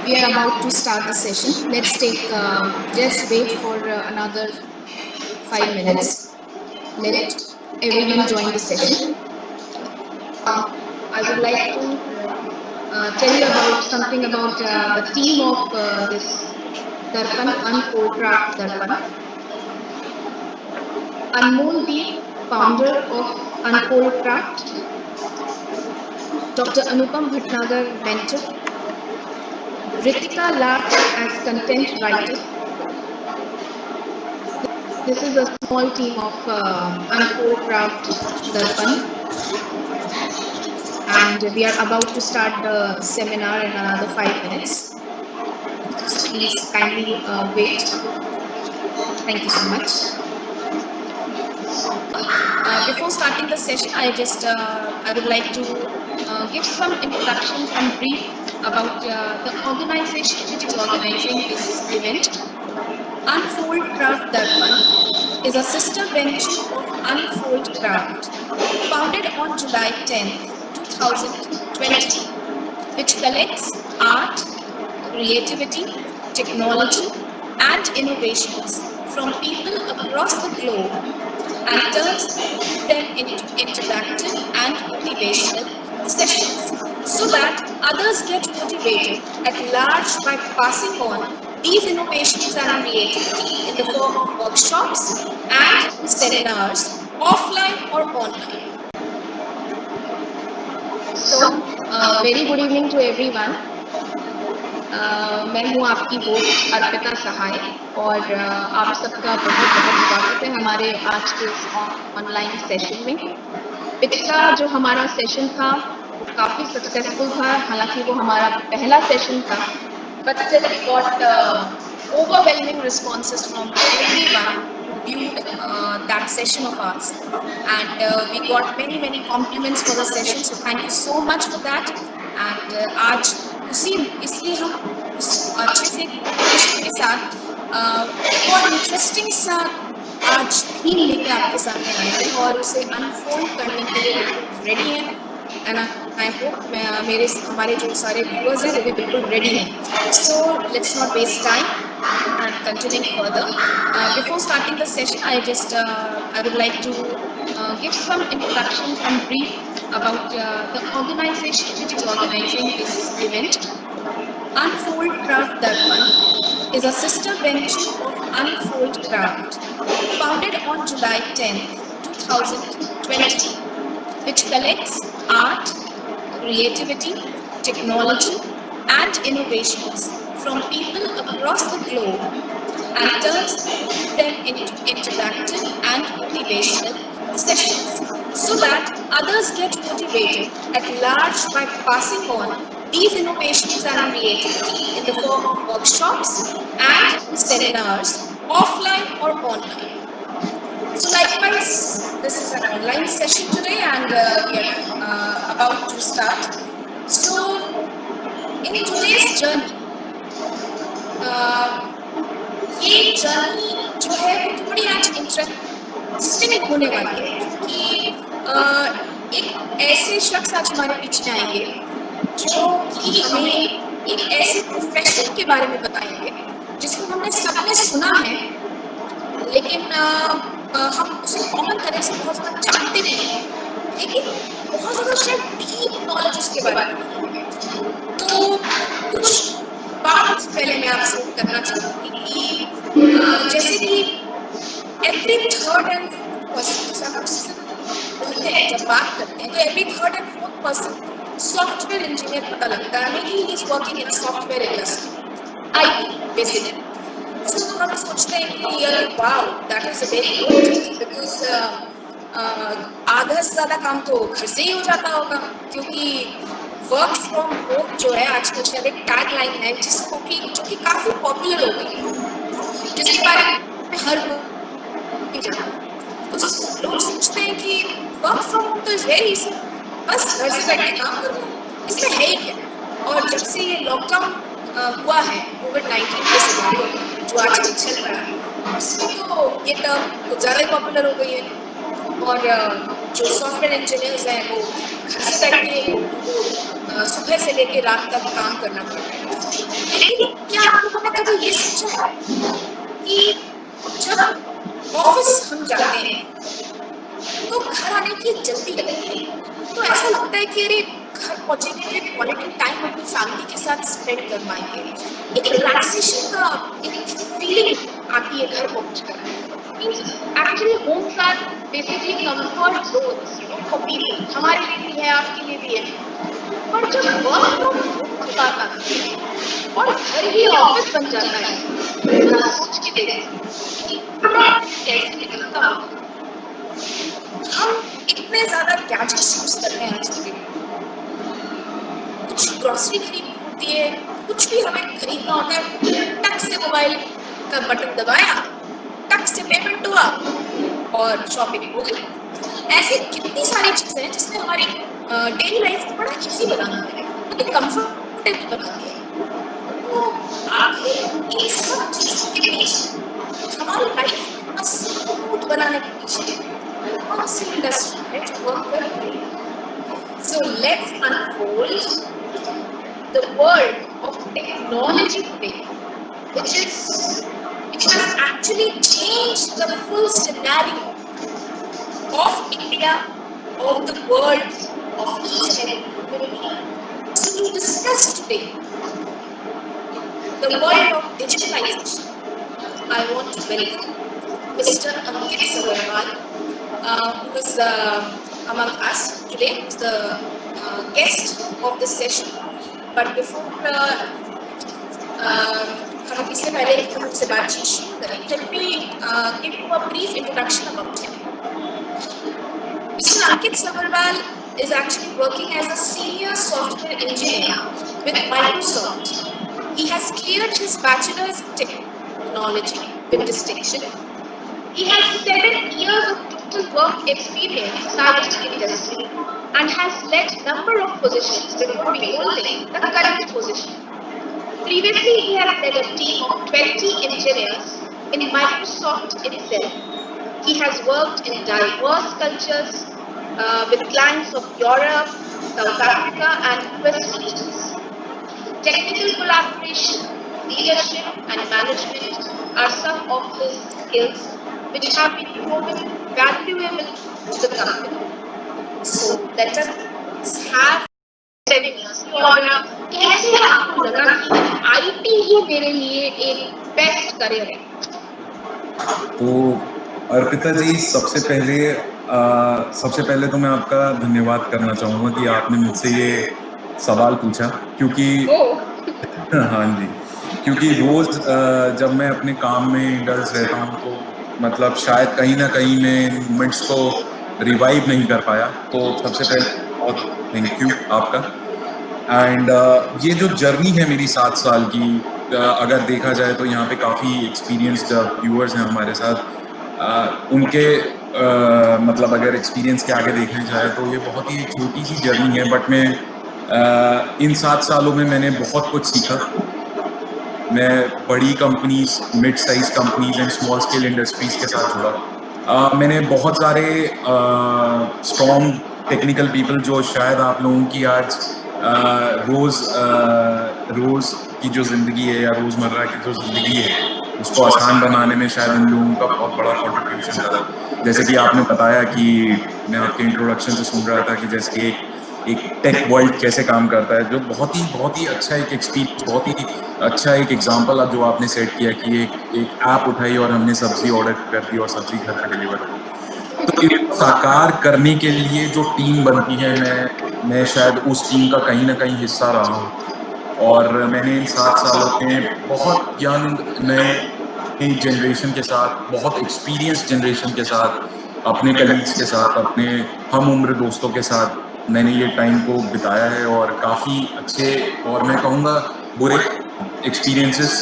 We are about to start the session. Let's wait for another 5 minutes. Let everyone join the session. I would like to tell you about something about the team of this Darpan, Unfold Craft Darpan. Anmol Deep, founder of Unfold Craft. Dr. Anupam Bhatnagar, mentor. Ritika Lach as content writer. This is a small team of Unfold Craft Darpan, and we are about to start the seminar in another 5 minutes. So please kindly wait. Thank you so much. Before starting the session, I would like to give some introduction and brief about the organization which is organizing this event. Unfold Craft Darpan is a sister venture of Unfold Craft, founded on July 10th, 2020, which collects art, creativity, technology, and innovations from people across the globe and turns them into interactive and motivational sessions so that others get motivated at large by passing on these innovations and creativity in the form of workshops and seminars, offline or online. So, very good evening to everyone. मैं हूँ आपकी host Arpita सहाय और आप सबका बहुत बहुत स्वागत है हमारे आज के इस ऑनलाइन सेशन में। पिछला जो हमारा सेशन था वो काफ़ी सक्सेसफुल था, हालांकि वो हमारा पहला सेशन था, but still we got overwhelming responses from everyone who viewed that session of ours, and we got many compliments for the session, so thank you so much for that. And आज इसलिए हम अच्छे से motivation के साथ एक और interesting सा आज थीम लेके आपके सामने आए हैं और उसे अनफोल्ड करने के लिए बिल्कुल रेडी हैं, एंड आई होप हमारे जो सारे व्यूअर्स हैं वो भी बिल्कुल रेडी हैं. So let's not waste time and continuing further. Before starting the session, I would like to give some introduction and brief about the organization which is organizing this event. Unfold Craft Darpan is a sister venture of Unfold Craft, founded on July 10th, 2020, which collects art, creativity, technology, and innovations from people across the globe and turns them into interactive and motivational sessions so that others get motivated at large by passing on these innovations and creativity in the form of workshops and seminars, offline or online. So likewise, this is an online session today and we are about to start. So in today's journey, ये journey जो है वो बड़ी आज interesting होने वाली है कि एक ऐसे शख्स आज हमारे बीच में आएंगे जो कि हमें एक ऐसे प्रोफेशन के बारे में बताएंगे जिसको हमने सबने सुना है, लेकिन हम उसे कॉमन तरह से बहुत ज़्यादा जानते भी हैं, लेकिन बहुत ज़्यादा शायद डीप नॉलेज उसके बारे में। तो कुछ बात पहले मैं आपसे करना चाहूँगी कि जैसे कि every third and fourth person बोलते हैं, जब बात करते हैं तो every third and fourth person software engineer पता लगता है, he is working in software industry, IT basically. तो हम सोचते हैं कि यार wow that is a very good thing, because आधा से ज़्यादा काम तो घर से ही हो जाता होगा, क्योंकि वर्क फ्रॉम होम जो है आजकल शायद एक टैग लाइन है जो कि काफ़ी पॉपुलर हो गई है, जिसके बारे में हर कोई जानता है। तो लोग सोचते हैं कि वर्क फ्रॉम होम तो इज़ वेरी इजी, बस घर से बैठ के काम करो, इसमें है ही क्या। और जब से ये लॉकडाउन हुआ है कोविड-19 के सिनारियो में जो आजकल चल रहा है, उसमें तो ये टर्म कुछ ज़्यादा ही पॉपुलर हो गई है और जो सॉफ्टवेयर इंजीनियर्स हैं वो घर से बैठ के सुबह से लेकर रात तक काम करना पड़ता है। है कि जब ऑफिस हम जाते हैं तो घर आने की जल्दी लगती है, तो ऐसा लगता है कि अरे घर पहुंचेंगे तो क्वालिटी टाइम अपनी फैमिली के साथ स्पेंड कर पाएंगे, एक रिलैक्सेशन का एक फीलिंग आती है घर पहुंचकर। Actually, homes are basically comfort zones, for people. हमारे लिए भी है, आपके लिए भी है। पर जब वर्क फ्रॉम होम की बात आती है और घर ही ऑफिस बन जाता है, जरा सोच के देखिए पूरा कैसे निकलता होगा। हम इतने ज्यादा गैजेट्स यूज करते हैं आज के दिन, कुछ ग्रोसरी खरीदनी होती है, कुछ भी हमें खरीदना होता है, टक से मोबाइल का बटन दबाया, टक से पेमेंट हुआ और शॉपिंग हो गई। ऐसी कितनी सारी चीजें हैं जिसने हमारी डेली लाइफ को बड़ा इजी बना दिया है, मतलब कंफर्टेबल बना दिया है। तो आखिर इन सब चीजों के बीच हमारी लाइफ को स्मूथ बनाने के पीछे कौन सी इंडस्ट्री है जो वर्क कर रही है? So let's unfold the world of technology today, which has actually changed the full scenario of India, of the world, of each and every human being. So to discuss today the world of digitalization, I want to welcome Mr. Ankit Sabharwal, who is among us today, who's the guest of this session. But before हम इससे पहले हम उनसे बातचीत शुरू करें, let me give you a brief introduction about him. Mr. Ankit Sabharwal is actually working as a senior software engineer with Microsoft. He has cleared his bachelor's in technology with distinction. He has 7 years of total work experience in IT industry and has led number of positions before beholding the current position. Previously, he has led a team of 20 engineers in Microsoft itself. He has worked in diverse cultures with clients of Europe, South Africa and US regions. Technical collaboration, leadership and management are some of his skills which have been proven valuable to the company. So let us have 7 years. और कैसे आपको लगा कि IT ही मेरे लिए एक best career है? तो अर्पिता जी, सबसे पहले तो मैं आपका धन्यवाद करना चाहूँगा कि आपने मुझसे ये सवाल पूछा, क्योंकि हाँ जी, क्योंकि रोज जब मैं अपने काम में इंडल्ज रहता हूँ तो मतलब शायद कहीं ना कहीं मैं मोमेंट्स को रिवाइव नहीं कर पाया। तो सबसे पहले बहुत थैंक यू आपका। एंड ये जो जर्नी है मेरी 7 साल की, अगर देखा जाए तो यहाँ पे काफ़ी एक्सपीरियंस्ड व्यूअर्स हैं हमारे साथ। उनके मतलब अगर एक्सपीरियंस के आगे देखने जाए तो ये बहुत ही छोटी सी जर्नी है, बट मैं इन 7 सालों में मैंने बहुत कुछ सीखा। मैं बड़ी companies, mid size companies and small scale industries के साथ जुड़ा। मैंने बहुत सारे स्ट्रॉन्ग टेक्निकल पीपल जो शायद आप लोगों की आज रोज की जो जिंदगी है या रोजमर्रा की जो जिंदगी है उसको आसान बनाने में शायद उन लोगों का बहुत बड़ा कॉन्ट्रीब्यूशन था। जैसे कि आपने बताया कि मैं आपके इंट्रोडक्शन से सुन रहा था कि जैसे एक टेक वर्ल्ड कैसे काम करता है, जो बहुत ही अच्छा एक एक्सपीरियंस, बहुत ही अच्छा एक एग्जांपल जो आपने सेट किया कि एक ऐप उठाई और हमने सब्जी ऑर्डर कर दी और सब्जी घर पे डिलीवर हो। तो इसको साकार करने के लिए जो टीम बनती है, मैं शायद उस टीम का कहीं ना कहीं हिस्सा रहा हूँ। और मैंने इन 7 सालों में बहुत यंग नए जनरेशन के साथ, बहुत एक्सपीरियंस जनरेशन के साथ, अपने कलीग्स के साथ, अपने हम उम्र दोस्तों के साथ मैंने ये टाइम को बिताया है और काफ़ी अच्छे और मैं कहूँगा बुरे एक्सपीरियंसेस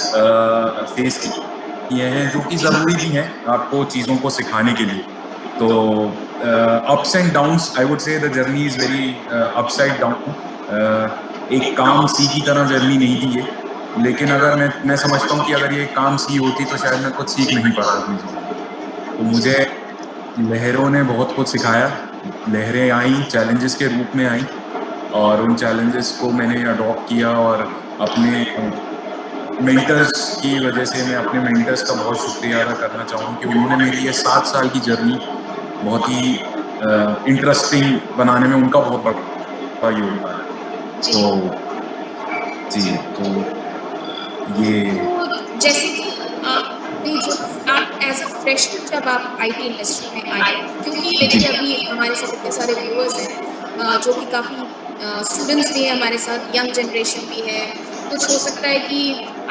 फेस किए हैं, जो कि ज़रूरी भी हैं आपको चीज़ों को सिखाने के लिए। तो ups and downs, I would say the journey is very upside down. एक काम सी की तरह जर्नी नहीं थी ये, लेकिन अगर मैं समझता हूँ कि अगर ये काम सी होती तो शायद मैं कुछ सीख नहीं पाता अपनी जीवन। तो मुझे लहरों ने बहुत कुछ सिखाया। लहरें आई चैलेंजेस के रूप में आई और उन चैलेंजेस को मैंने अडॉप्ट किया और अपने मेंटर्स की वजह से मैं अपने मेंटर्स का बहुत शुक्रिया अदा करना चाहूँ कि उन्होंने मेरी ये 7 साल की जर्नी बहुत ही इंटरेस्टिंग बनाने में उनका बहुत बड़ा योगदान है। जी। तो जी, तो ये तो जैसे कि आपने जब आप एज अ फ्रेशर जब आप आईटी इंडस्ट्री में आए, क्योंकि देखिए अभी हमारे साथ इतने सारे व्यूअर्स हैं जो कि काफ़ी स्टूडेंट्स भी हैं हमारे साथ, यंग जनरेशन भी है, कुछ हो सकता है कि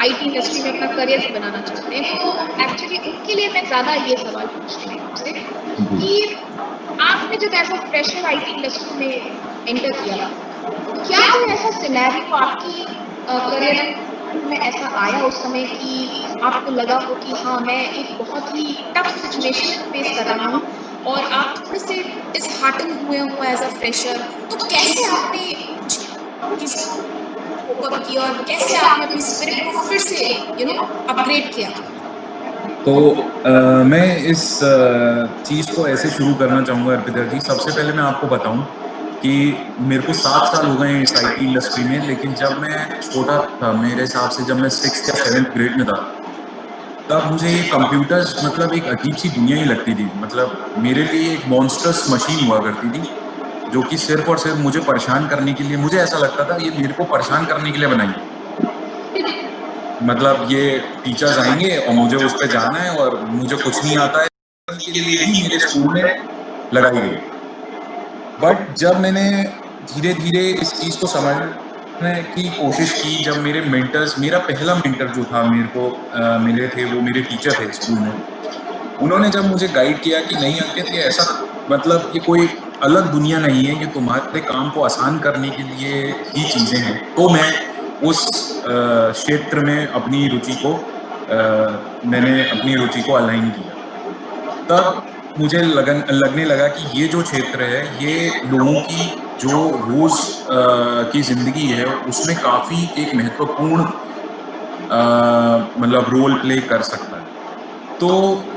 आईटी इंडस्ट्री में अपना करियर भी बनाना चाहते हैं। तो एक्चुअली उनके लिए मैं ज़्यादा ये सवाल पूछती हूँ आपसे कि आपने जब as a fresher IT industry में एंटर किया, क्या कोई ऐसा सिनेरियो आपकी करियर में ऐसा आया उस समय कि आपको लगा हो कि हाँ मैं एक बहुत ही टफ सिचुएशन फेस कर रहा हूँ और आप थोड़े से डिसहार्टन हुए हो एज अ फ्रेशर, तो कैसे आपने चीज कोप अप किया और कैसे आपने अपनी स्पिरिट को फिर से अपग्रेड किया? तो मैं इस चीज़ को ऐसे शुरू करना चाहूँगा अर्पिता जी। सबसे पहले मैं आपको बताऊँ कि मेरे को 7 साल हो गए हैं इस आईटी इंडस्ट्री में, लेकिन जब मैं छोटा था, मेरे हिसाब से जब मैं 6th या 7th ग्रेड में था, तब मुझे ये कंप्यूटर्स मतलब एक अजीब-सी दुनिया ही लगती थी। मतलब मेरे लिए एक मॉन्स्टर्स मशीन हुआ करती थी, जो कि सिर्फ़ और सिर्फ़ मुझे परेशान करने के लिए, मुझे ऐसा लगता था ये मेरे को परेशान करने के लिए बनाई है। मतलब ये टीचर्स आएँगे और मुझे उस पे जाना है और मुझे कुछ नहीं आता है, के लिए ही मेरे स्कूल में लगाई गई। बट जब मैंने धीरे-धीरे इस चीज़ को समझने की कोशिश की, जब मेरे मेंटर्स, मेरा पहला मेंटर जो था मेरे को मिले थे, वो मेरे टीचर थे स्कूल में। उन्होंने जब मुझे गाइड किया कि नहीं अंकित, ये ऐसा मतलब ये कोई अलग दुनिया नहीं है, ये तुम्हारे काम को आसान करने के लिए ही चीज़ें हैं। तो मैं उस क्षेत्र में अपनी रुचि को मैंने अपनी रुचि को अलाइन किया। तब मुझे लगने लगा कि ये जो क्षेत्र है, ये लोगों की जो रोज़ की ज़िंदगी है, उसमें काफ़ी एक महत्वपूर्ण मतलब रोल प्ले कर सकता है। तो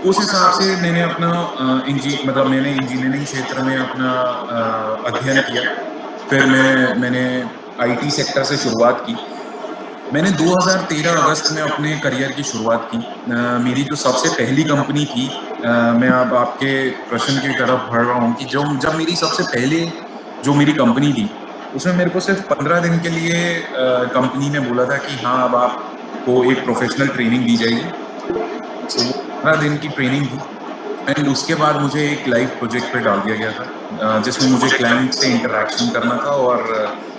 उस हिसाब से मैंने अपना मतलब मैंने इंजीनियरिंग क्षेत्र में अपना अध्ययन किया। फिर मैंने आईटी सेक्टर से शुरुआत की। मैंने 2013 अगस्त में अपने करियर की शुरुआत की। मेरी जो सबसे पहली कंपनी थी, मैं अब आपके प्रश्न की तरफ बढ़ रहा हूँ कि जो जब मेरी सबसे पहले जो मेरी कंपनी थी, उसमें मेरे को सिर्फ़ 15 दिन के लिए कंपनी ने बोला था कि हाँ, अब आपको एक प्रोफ़ेशनल ट्रेनिंग दी जाएगी। तो वो 15 दिन की ट्रेनिंग थी एंड उसके बाद मुझे एक लाइव प्रोजेक्ट पे डाल दिया गया था, जिसमें मुझे क्लाइंट से इंटरैक्शन करना था और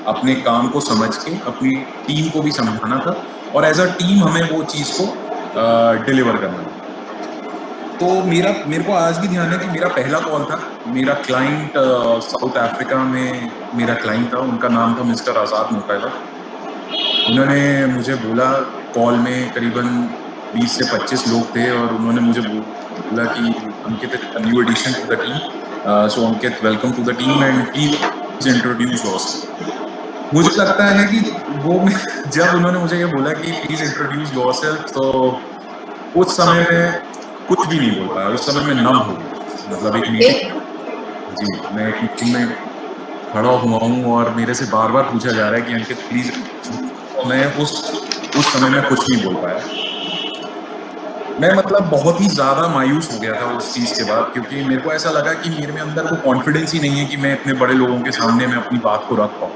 अपने काम को समझ के अपनी टीम को भी समझाना था और एज अ टीम हमें वो चीज़ को डिलीवर करना था। तो मेरे को आज भी ध्यान है कि मेरा पहला कॉल था। मेरा क्लाइंट साउथ अफ्रीका में मेरा क्लाइंट था, उनका नाम था मिस्टर आज़ाद मुकाइला। उन्होंने मुझे बोला, कॉल में करीबन 20 से 25 लोग थे और उन्होंने मुझे बोला कि Ankit is a new addition to the team, so Ankit welcome to the team and please introduce yourself. मुझे लगता है कि जब उन्होंने मुझे ये बोला कि प्लीज इंट्रोड्यूस योरसेल्फ, तो उस समय में कुछ भी नहीं बोल पाया। उस समय में नम हो गया। मतलब एक मीटिंग, जी, मैं एक मीटिंग में खड़ा हुआ हूँ और मेरे से बार-बार पूछा जा रहा है कि अंकित प्लीज़, तो मैं उस समय में कुछ नहीं बोल पाया। मैं मतलब बहुत ही ज़्यादा मायूस हो गया था उस चीज़ के बाद, क्योंकि मेरे को ऐसा लगा कि मेरे में अंदर वो कॉन्फिडेंस ही नहीं है कि मैं इतने बड़े लोगों के सामने मैं अपनी बात को रख पाऊँ।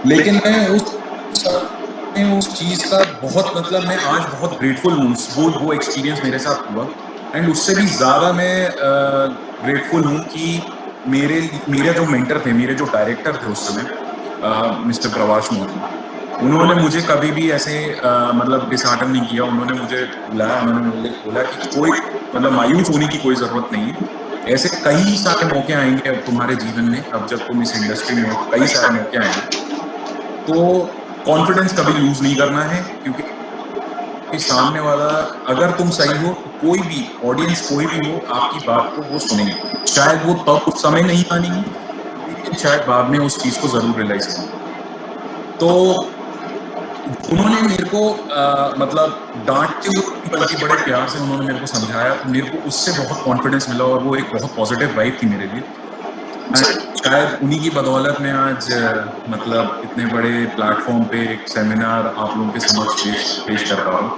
लेकिन मैं उस चीज़ का बहुत मतलब मैं आज बहुत ग्रेटफुल हूँ। वो एक्सपीरियंस मेरे साथ हुआ एंड उससे भी ज़्यादा मैं ग्रेटफुल हूँ कि मेरे जो मेंटर थे, मेरे जो डायरेक्टर थे उस समय, मिस्टर प्रवाश मोहन, उन्होंने मुझे कभी भी ऐसे मतलब डिसहार्टन नहीं किया। उन्होंने मुझे बुलाया, उन्होंने मुझे बोला कि कोई मतलब मायूस होने की कोई ज़रूरत नहीं है। ऐसे कई सारे मौके आएँगे अब तुम्हारे जीवन में, अब जब तुम इस इंडस्ट्री में हो, तो कई सारे मौके आएँगे। तो कॉन्फिडेंस कभी लूज़ नहीं करना है, क्योंकि सामने वाला, अगर तुम सही हो, तो कोई भी ऑडियंस कोई भी हो, आपकी बात को वो सुनेंगे। शायद वो तब उस समय नहीं मानेंगे, लेकिन शायद बाद में उस चीज़ को ज़रूर रियलाइज़ करेंगे। तो उन्होंने मेरे को मतलब डाँटते हुए नहीं, बल्कि बड़े प्यार से उन्होंने मेरे को समझाया, तो मेरे को उससे बहुत कॉन्फिडेंस मिला और वो एक बहुत पॉज़िटिव वाइब थी मेरे लिए। शायद उन्हीं की बदौलत मैं आज मतलब इतने बड़े प्लेटफॉर्म पे एक सेमिनार आप लोगों के समक्ष पेश कर रहा हूँ,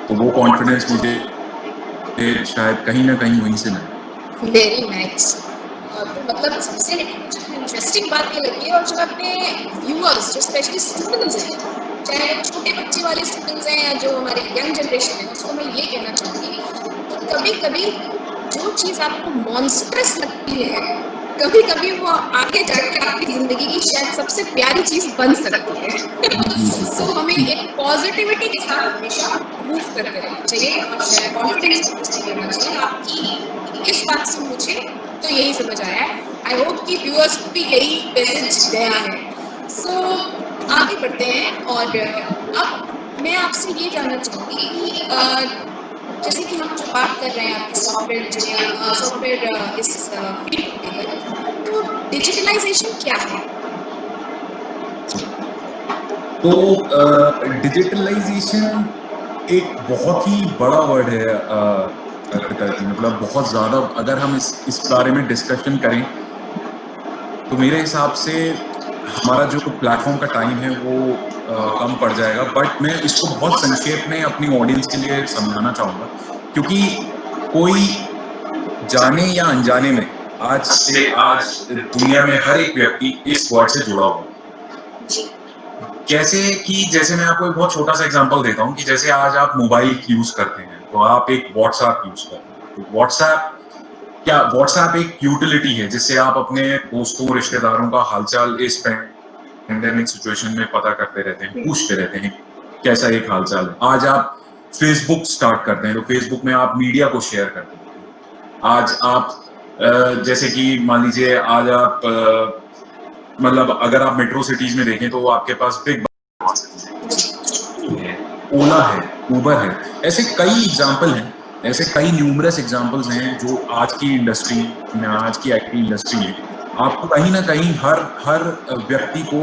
तो वो कॉन्फिडेंस मुझे शायद कहीं ना कहीं वहीं से मिला। Very nice. तो मतलब सबसे मुझे इंटरेस्टिंग बात ये लगी है, और जो अपने व्यूअर्स जो स्पेशली स्टूडेंट्स हैं, चाहे वो छोटे बच्चे वाले स्टूडेंट्स हैं या जो हमारे यंग जनरेशन है, उसको मैं ये कहना चाहूँगी कि कभी कभी जो चीज़ आपको मॉन्स्टरस लगती है, कभी कभी वो आगे जाके आपकी जिंदगी की शायद सबसे प्यारी चीज बन सकती है। सो हमें एक पॉजिटिविटी के साथ हमेशा मूव करते रहना चाहिए और शायद कॉन्फिडेंस करना चाहिए। आपकी इस बात से मुझे तो यही समझ आया है। आई होप कि व्यूअर्स को भी यही मैसेज गया है। सो आगे बढ़ते हैं, और अब मैं आपसे ये जानना चाहूँगी कि जैसे कि हम जो बात कर रहे हैं आपके सॉफ्टवेयर इंजीनियर, सॉफ्टवेयर इस फील्ड को लेकर, तो डिजिटलाइजेशन क्या है? तो डिजिटलाइजेशन एक बहुत ही बड़ा वर्ड है अर्पिता जी, मतलब बहुत ज़्यादा अगर हम इस बारे में डिस्कशन करें तो मेरे हिसाब से हमारा जो प्लेटफॉर्म का टाइम है वो कम पड़ जाएगा, बट मैं इसको बहुत संक्षेप में अपनी ऑडियंस के लिए समझाना चाहूँगा, क्योंकि कोई जाने या अनजाने में आज दुनिया में हर एक व्यक्ति इस वर्ड से जुड़ा हुआ है। जैसे मैं आपको एक बहुत छोटा सा एग्जांपल देता हूँ कि जैसे आज आप मोबाइल यूज करते हैं तो आप एक व्हाट्सएप यूज करते हैं, तो व्हाट्सएप एक यूटिलिटी है जिससे आप अपने दोस्तों रिश्तेदारों का हालचाल इस पैंडेमिक सिचुएशन में पता करते रहते हैं, पूछते रहते हैं कैसा एक हालचाल है। आज आप फेसबुक स्टार्ट करते हैं तो फेसबुक में आप मीडिया को शेयर करते हैं। आज आप जैसे कि मान लीजिए आज आप मतलब अगर आप मेट्रो सिटीज में देखें तो आपके पास बिग ओला है, उबर है, ऐसे कई एग्जाम्पल हैं, ऐसे कई न्यूमरस एग्जाम्पल्स हैं जो आज की इंडस्ट्री में, आज की आईटी इंडस्ट्री में आपको कहीं ना कहीं हर व्यक्ति को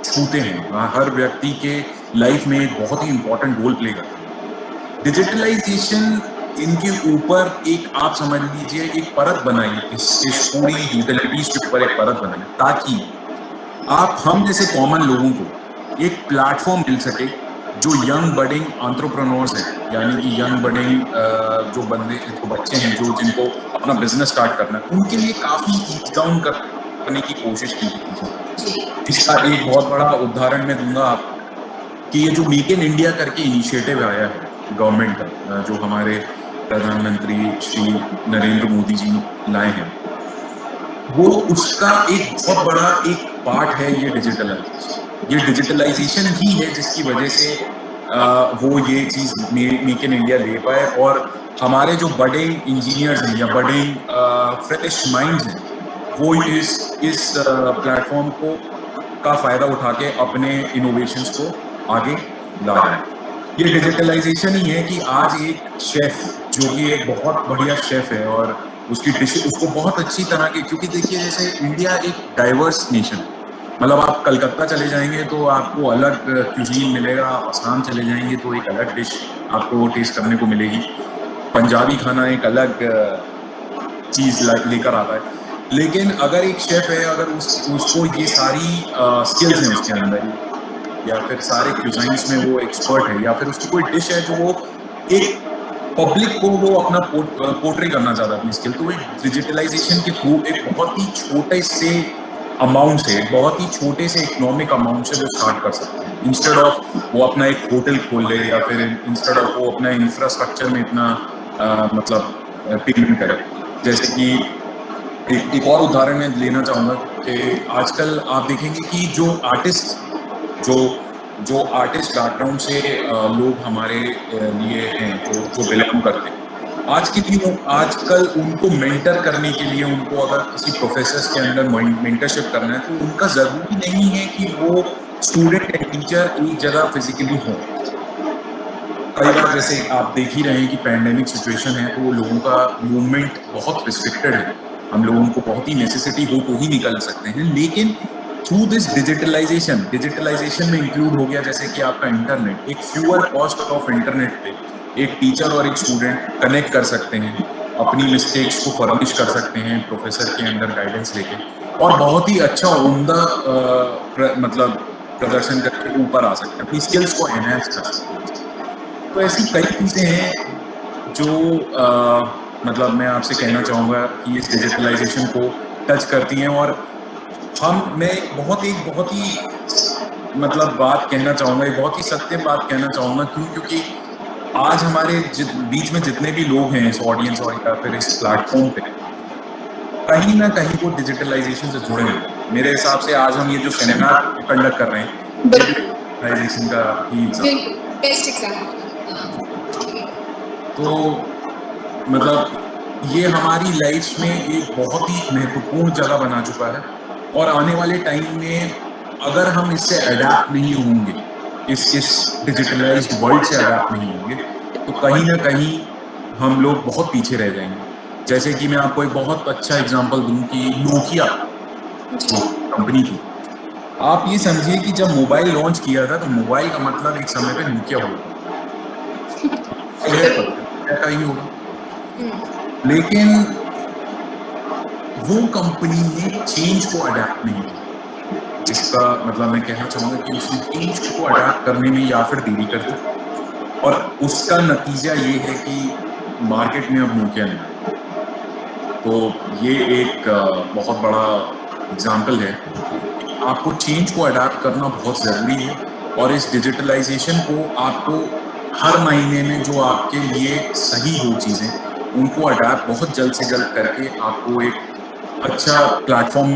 छूते हैं, हर व्यक्ति के लाइफ में एक बहुत ही इंपॉर्टेंट रोल प्ले करते हैं। डिजिटलाइजेशन इनके ऊपर एक आप समझ लीजिए एक परत बनाई, इस पूरी यूटिलिटीज के ऊपर एक परत बनाई ताकि हम जैसे कॉमन लोगों को एक प्लेटफॉर्म मिल सके जो यंग बडिंग एंटरप्रेन्योर्स हैं, यानी कि यंग बडिंग जो बच्चे हैं जो जिनको अपना बिजनेस स्टार्ट करना है, उनके लिए काफी ईज डाउन करने की कोशिश की थी। इसका एक बहुत बड़ा उदाहरण मैं दूंगा आप कि ये जो मेक इन इंडिया करके इनिशिएटिव आया है गवर्नमेंट का, जो हमारे प्रधानमंत्री श्री नरेंद्र मोदी जी लाए हैं, वो उसका एक बहुत बड़ा एक पार्ट है ये डिजिटलाइजेशन ही है जिसकी वजह से वो ये चीज मेक इन इंडिया ले पाए, और हमारे जो बडिंग इंजीनियर्स हैं या बडिंग फ्रेश माइंड्स हैं वो इस प्लेटफॉर्म को का फायदा उठा के अपने इनोवेशंस को आगे ला रहे हैं। ये डिजिटलाइजेशन ही है कि आज एक शेफ जो कि एक बहुत बढ़िया शेफ है और उसकी डिश उसको बहुत अच्छी तरह की, क्योंकि देखिए जैसे इंडिया एक डाइवर्स नेशन है, मतलब आप कलकत्ता चले जाएंगे तो आपको अलग क्यूजीन मिलेगा, आप असम चले जाएंगे तो एक अलग डिश आपको टेस्ट करने को मिलेगी, पंजाबी खाना एक अलग चीज लेकर आता है। लेकिन अगर एक शेफ है, अगर उसको ये सारी स्किल्स हैं उसके अंदर, या फिर सारे क्यूजीन्स में वो एक्सपर्ट है, या फिर उसकी कोई डिश है जो वो एक पब्लिक को वो अपना पोर्ट्रे करना चाहता है अपनी स्किल, तो एक डिजिटलाइजेशन के थ्रू एक बहुत ही छोटे से अमाउंट से, बहुत ही छोटे से इकोनॉमिक अमाउंट से वो स्टार्ट कर सकते हैं। इंस्टेड ऑफ वो अपना एक होटल खोल ले, या फिर इंस्टेड ऑफ वो अपना इंफ्रास्ट्रक्चर में इतना मतलब पेमेंट करे। जैसे कि एक और उदाहरण मैं लेना चाहूँगा कि आजकल आप देखेंगे कि जो आर्टिस्ट बैकग्राउंड से लोग हमारे लिए हैं जो बिलोंग करते हैं, आजकल उनको मेंटर करने के लिए, उनको अगर किसी प्रोफेसर्स के अंदर मेंटरशिप करना है तो उनका जरूरी नहीं है कि वो स्टूडेंट एंड टीचर एक जगह फिजिकली हो। कई बार जैसे आप देख ही रहे हैं कि पैंडेमिक सिचुएशन है तो लोगों का मूवमेंट बहुत रिस्ट्रिक्टेड है, हम लोगों को बहुत ही नेसेसिटी हो तो ही निकल सकते हैं, लेकिन थ्रू दिस डिजिटलाइजेशन में इंक्लूड हो गया जैसे कि आपका इंटरनेट, एक फ्यूअर कॉस्ट ऑफ इंटरनेट पे एक टीचर और एक स्टूडेंट कनेक्ट कर सकते हैं, अपनी मिस्टेक्स को फर्निश कर सकते हैं प्रोफेसर के अंदर गाइडेंस लेके, और बहुत ही अच्छा उम्दा मतलब प्रदर्शन करके ऊपर आ सकते हैं, अपनी स्किल्स को एनहांस कर सकते हैं। तो ऐसी कई चीज़ें हैं जो मतलब मैं आपसे कहना चाहूँगा कि इस डिजिटलाइजेशन को टच करती हैं। और मैं एक बहुत ही मतलब बात कहना चाहूँगा, एक बहुत ही सत्य बात कहना चाहूँगा। क्योंकि आज हमारे बीच में जितने भी लोग हैं इस ऑडियंस और या फिर इस प्लेटफॉर्म पे, कहीं ना कहीं वो डिजिटलाइजेशन से जुड़े हैं। मेरे हिसाब से आज हम ये जो सेमिनार कंडक्ट कर रहे हैं, ये डिजिटलाइजेशन का ही एग्जाम्पल, बेस्ट एग्जाम्पल। तो मतलब ये हमारी लाइफ में एक बहुत ही महत्वपूर्ण जगह बना चुका है। और आने वाले टाइम में अगर हम इससे अडेप्ट नहीं होंगे, इस डिजिटलाइज्ड वर्ल्ड से अडेप्ट नहीं होंगे, तो कहीं ना कहीं हम लोग बहुत पीछे रह जाएंगे। जैसे कि मैं आपको एक बहुत अच्छा एग्जांपल दूं कि नोकिया जो कंपनी थी, आप ये समझिए कि जब मोबाइल लॉन्च किया था तो मोबाइल का मतलब एक समय पे नोकिया होगा, ऐसा ही होगा। लेकिन वो कंपनी ने चेंज को अडेप्ट नहीं किया, जिसका मतलब मैं कहना चाहूंगा कि उसने चेंज को अडेप्ट करने में या फिर देरी कर दी, और उसका नतीजा ये है कि मार्केट में अब नोकिया नहीं है। तो ये एक बहुत बड़ा एग्जाम्पल है। आपको चेंज को अडेप्ट करना बहुत ज़रूरी है, और इस डिजिटलाइजेशन को आपको हर महीने में जो आपके लिए सही हो चीज़ें, उनको अडेप्ट बहुत जल्द से जल्द करके आपको एक अच्छा प्लेटफॉर्म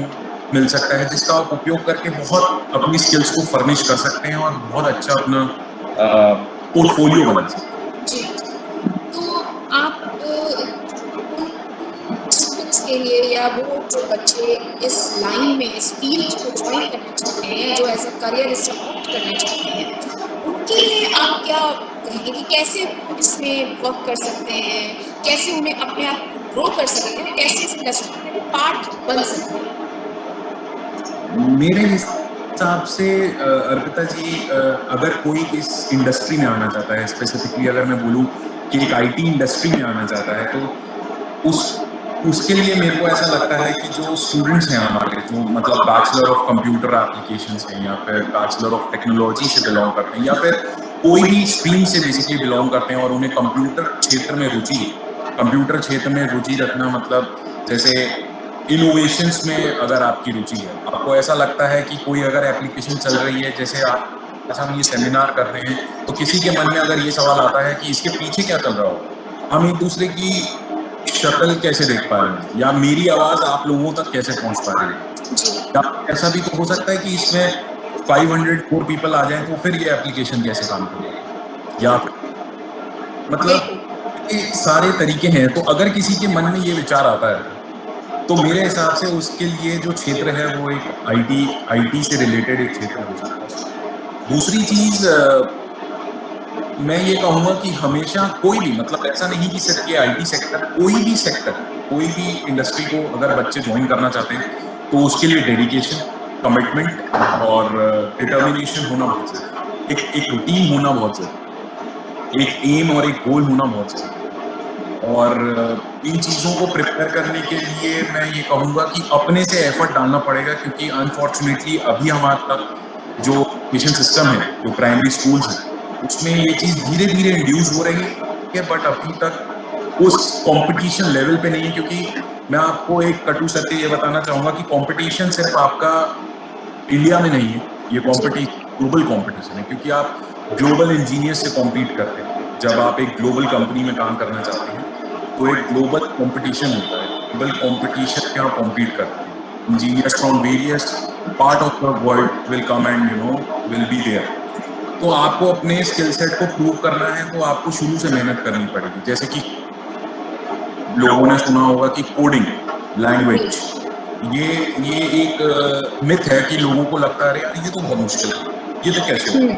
मिल सकता है, जिसका आप उपयोग करके बहुत अपनी स्किल्स को फर्निश कर सकते हैं और बहुत अच्छा अपना पोर्टफोलियो बना सकते हैं। जी, तो आप स्टूडेंट्स के लिए या वो जो बच्चे इस लाइन में, इस फील्ड को ज्वाइन करना चाहते हैं, जो एज अ करियर इसे ऑप्ट करना चाहते हैं, उनके लिए आप क्या कहेंगे कि कैसे वो इसमें वर्क कर सकते हैं, कैसे उन्हें अपने आप को ग्रो कर सकते हैं, कैसे इस इंडस्ट्री में पार्ट बन सकते हैं? मेरे हिसाब से अर्पिता जी, अगर कोई इस इंडस्ट्री में आना चाहता है, स्पेसिफिकली अगर मैं बोलूं कि एक आईटी इंडस्ट्री में आना चाहता है, तो उसके लिए मेरे को ऐसा लगता है कि जो स्टूडेंट्स हैं हमारे, जो मतलब बैचलर ऑफ कंप्यूटर एप्लीकेशंस हैं, या फिर बैचलर ऑफ टेक्नोलॉजी से बिलोंग करते हैं, या फिर कोई भी स्ट्रीम से बेसिकली बिलोंग करते हैं और उन्हें कंप्यूटर क्षेत्र में रुचि है। कंप्यूटर क्षेत्र में रुचि रखना मतलब जैसे इनोवेशंस में अगर आपकी रुचि है, आपको ऐसा लगता है कि कोई अगर एप्लीकेशन चल रही है, जैसे आज हम ये सेमिनार कर रहे हैं, तो किसी के मन में अगर ये सवाल आता है कि इसके पीछे क्या चल रहा हो, हम एक दूसरे की शक्ल कैसे देख पा रहे हैं, या मेरी आवाज आप लोगों तक कैसे पहुंच पा रही है, या ऐसा भी तो हो सकता है कि इसमें 500 पीपल आ जाएं, तो फिर ये एप्लीकेशन कैसे काम करेगी, या मतलब ये सारे तरीके हैं। तो अगर किसी के मन में ये विचार आता है, तो मेरे हिसाब से उसके लिए जो क्षेत्र है वो एक आईटी से रिलेटेड एक क्षेत्र हो सकता है। दूसरी चीज मैं ये कहूँगा कि हमेशा कोई भी, मतलब ऐसा नहीं कि सिर्फ ये आईटी सेक्टर, कोई भी इंडस्ट्री को अगर बच्चे ज्वाइन करना चाहते हैं, तो उसके लिए डेडिकेशन, कमिटमेंट और डिटर्मिनेशन होना बहुत जरूरी, एक रूटीन होना बहुत जरूरी, एक एम और एक गोल होना बहुत जरूरी। और इन चीज़ों को प्रिपेयर करने के लिए मैं ये कहूँगा कि अपने से एफर्ट डालना पड़ेगा, क्योंकि अनफॉर्चुनेटली अभी हमारा जो एजुकेशन सिस्टम है, जो प्राइमरी स्कूल्स हैं, उसमें ये चीज़ धीरे धीरे इंड्यूस हो रही है, बट अभी तक उस कंपटीशन लेवल पे नहीं है। क्योंकि मैं आपको एक कटु सत्य ये बताना चाहूँगा कि कंपटीशन सिर्फ आपका इंडिया में नहीं है, ये कंपटीशन ग्लोबल कंपटीशन है, क्योंकि आप ग्लोबल इंजीनियर से कॉम्पीट करते हैं। जब आप एक ग्लोबल कंपनी में काम करना चाहते हैं, तो एक ग्लोबल कंपटीशन होता है, ग्लोबल कंपटीशन में आप कॉम्पीट करते हैं। Engineers from various part of the world will come and will be there. तो आपको अपने स्किल सेट को प्रूव करना है, तो आपको शुरू से मेहनत करनी पड़ेगी। जैसे कि लोगों ने सुना होगा कि कोडिंग लैंग्वेज, ये एक मिथ है कि लोगों को लगता है यार ये तो बहुत मुश्किल है, ये तो कैसे होगा।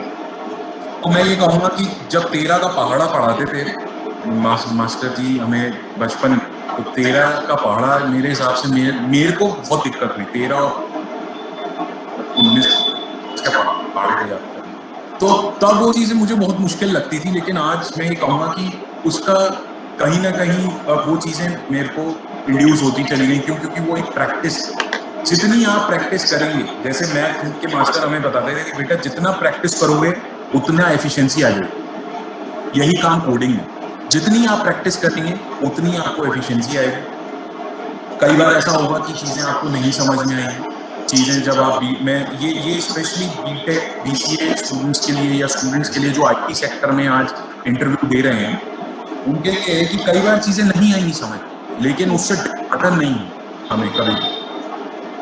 तो मैं ये कहूँगा कि जब 13 का पहाड़ा पढ़ाते थे मास्टर जी हमें बचपन में, तो 13 का पहाड़ा मेरे हिसाब से मेरे को बहुत दिक्कत हुई 13 और 19 के पहाड़े को याद करना। तो तब वो चीज़ें मुझे बहुत मुश्किल लगती थी, लेकिन आज मैं ये कहूँगा कि उसका कहीं ना कहीं वो चीज़ें मेरे को इंड्यूस होती चली गई, क्योंकि वो एक प्रैक्टिस, जितनी आप प्रैक्टिस करेंगे, जैसे मैथ के मास्टर हमें बताते थे कि बेटा जितना प्रैक्टिस करोगे उतना एफिशिएंसी आ जाएगी। यही काम कोडिंग में, जितनी आप प्रैक्टिस करेंगे उतनी आपको एफिशिएंसी आएगी। कई बार ऐसा होगा कि चीजें आपको नहीं समझ में आएंगी, चीजें जब आप मैं ये स्पेशली बीटेक बीसीए स्टूडेंट्स के लिए या स्टूडेंट्स के लिए जो आईटी सेक्टर में आज इंटरव्यू दे रहे हैं, उनके लिए है कि कई बार चीजें नहीं आएंगी समझ, लेकिन उससे डरना नहीं है हमें, कभी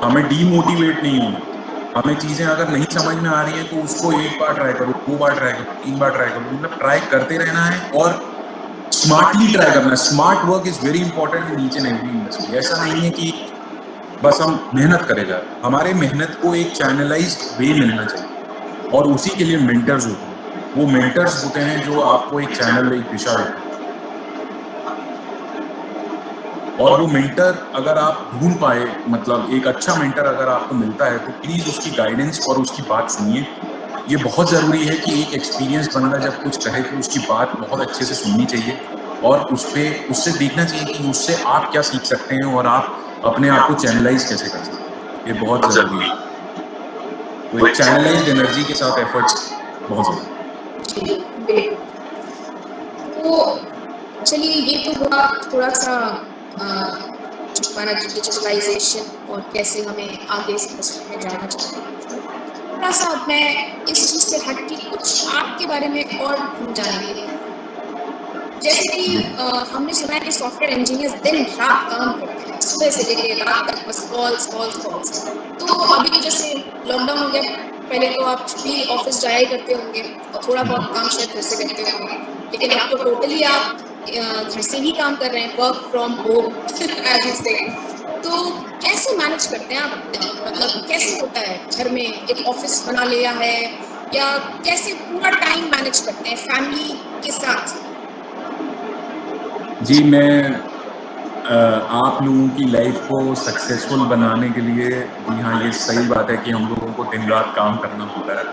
हमें डीमोटिवेट नहीं होना। हमें चीजें अगर नहीं समझ में आ रही हैं तो उसको एक बार ट्राई करो, 2 बार ट्राई करो, 3 बार ट्राई करो, मतलब ट्राई करते रहना है और स्मार्टली ट्राई करना है। Smart work is very important in each and every industry. ऐसा नहीं है कि बस हम मेहनत करेगा, हमारे मेहनत को एक चैनलाइज्ड वे मिलना चाहिए और उसी के लिए मेंटर्स होते हैं। वो मेंटर्स होते हैं जो आपको एक चैनल, एक दिशा देते हैं। और वो मेंटर अगर आप ढूंढ पाए, मतलब एक अच्छा मेंटर अगर आपको मिलता है तो प्लीज उसकी गाइडेंस और उसकी बात सुनिए। ये बहुत जरूरी है कि एक एक्सपीरियंस बंदा जब कुछ कहे तो उसकी बात बहुत अच्छे से सुननी चाहिए और उससे देखना चाहिए कि उससे आप क्या सीख सकते हैं और आप अपने आप को चैनलाइज कैसे कर सकते हैं। ये बहुत जरूरी है। तो एक चैनलाइज्ड एनर्जी के साथ एफर्ट्स बहुत जरूरी है। तो चलिए, ये तो हुआ थोड़ा सा हमारा डिजिटलाइजेशन और कैसे हमें आगे इस इंडस्ट्री में जाना चाहिए। थोड़ा सा मैं इस चीज से हट के कुछ आपके बारे में और जानेंगे। जैसे कि हमने सुना है कि सॉफ्टवेयर इंजीनियर्स दिन रात काम करते हैं, सुबह से लेकर रात तक बस कॉल्स कॉल्स कॉल्स। तो अभी तो जैसे लॉकडाउन हो गया, पहले तो आप भी ऑफिस जाया ही करते होंगे और थोड़ा बहुत काम शायद घर से करते होंगे, लेकिन अब तो टोटली आप घर से ही काम कर रहे हैं, work from home as you say. तो कैसे मैनेज करते हैं आप, मतलब कैसे होता है घर में एक ऑफिस बना लिया है, या कैसे पूरा टाइम मैनेज करते हैं फैमिली के साथ? जी, मैं आप लोगों की लाइफ को सक्सेसफुल बनाने के लिए, जी हाँ, ये सही बात है कि हम लोगों को दिन रात काम करना होता है